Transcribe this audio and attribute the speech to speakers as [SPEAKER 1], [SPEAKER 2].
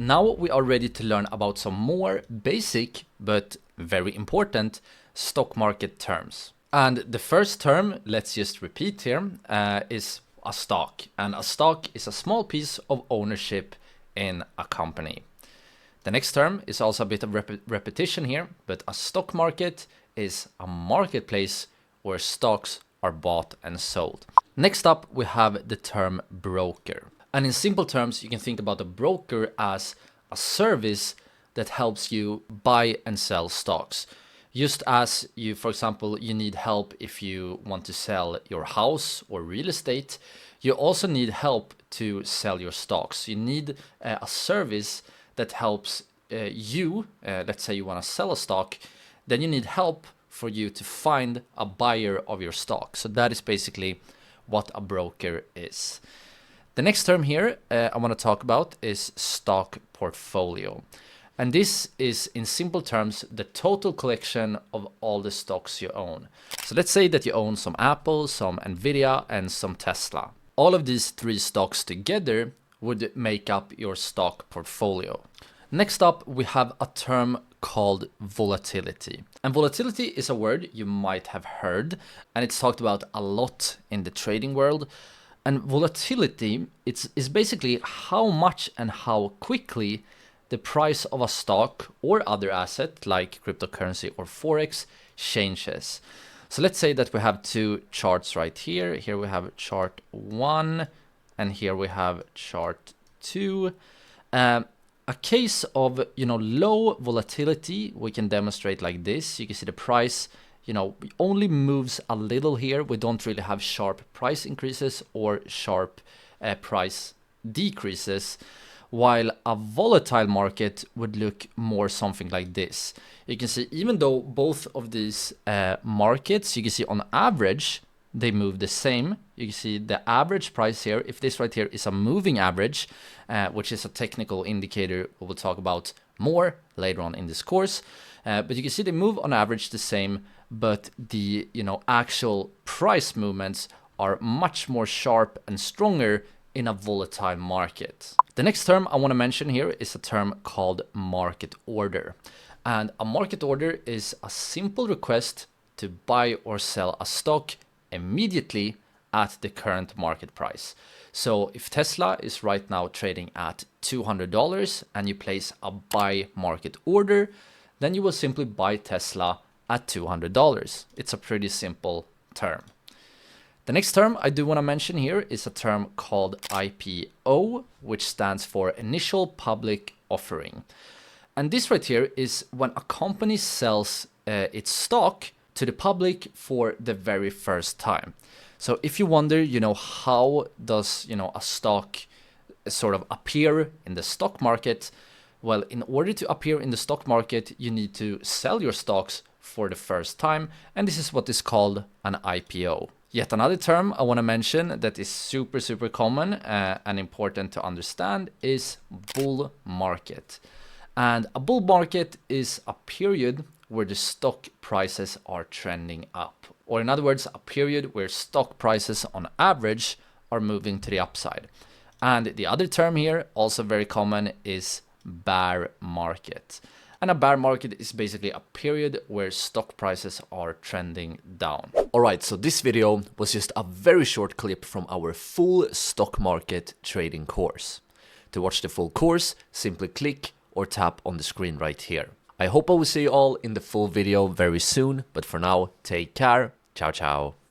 [SPEAKER 1] Now we are ready to learn about some more basic but very important stock market terms. And the first term, let's just repeat here, is a stock. And a stock is a small piece of ownership in a company. The next term is also a bit of repetition here, but a stock market is a marketplace where stocks are bought and sold. Next up, we have the term broker. And in simple terms, you can think about a broker as a service that helps you buy and sell stocks. Just as you, for example, you need help if you want to sell your house or real estate, you also need help to sell your stocks. You need a service that helps you, let's say you want to sell a stock, then you need help for you to find a buyer of your stock. So that is basically what a broker is. The next term here I want to talk about is stock portfolio. And this is, in simple terms, the total collection of all the stocks you own. So let's say that you own some Apple, some Nvidia, and some Tesla. All of these three stocks together would make up your stock portfolio. Next up, we have a term called volatility. And volatility is a word you might have heard, and it's talked about a lot in the trading world. And volatility is basically how much and how quickly the price of a stock or other asset like cryptocurrency or forex changes. So let's say that we have two charts right here. Here we have chart 1 and here we have chart 2. A case of low volatility we can demonstrate like this. You can see the price only moves a little here. We don't really have sharp price increases or sharp price decreases, while a volatile market would look more something like this. You can see even though both of these markets, you can see on average they move the same. You can see the average price here. If this right here is a moving average, which is a technical indicator we will talk about more later on in this course, but you can see they move on average the same, but the actual price movements are much more sharp and stronger in a volatile market. The next term I want to mention here is a term called market order. And a market order is a simple request to buy or sell a stock immediately at the current market price. So if Tesla is right now trading at $200 and you place a buy market order, then you will simply buy Tesla at $200. It's a pretty simple term. The next term I do want to mention here is a term called IPO, which stands for Initial Public Offering. And this right here is when a company sells its stock to the public for the very first time. So if you wonder, how does, a stock sort of appear in the stock market? Well, in order to appear in the stock market, you need to sell your stocks for the first time. And this is what is called an IPO. Yet another term I want to mention that is super, super common and important to understand is bull market. And a bull market is a period where the stock prices are trending up. Or in other words, a period where stock prices on average are moving to the upside. And the other term here, also very common, is bear market. And a bear market is basically a period where stock prices are trending down. Alright, so this video was just a very short clip from our full stock market trading course. To watch the full course, simply click or tap on the screen right here. I hope I will see you all in the full video very soon, but for now, take care. Ciao, ciao.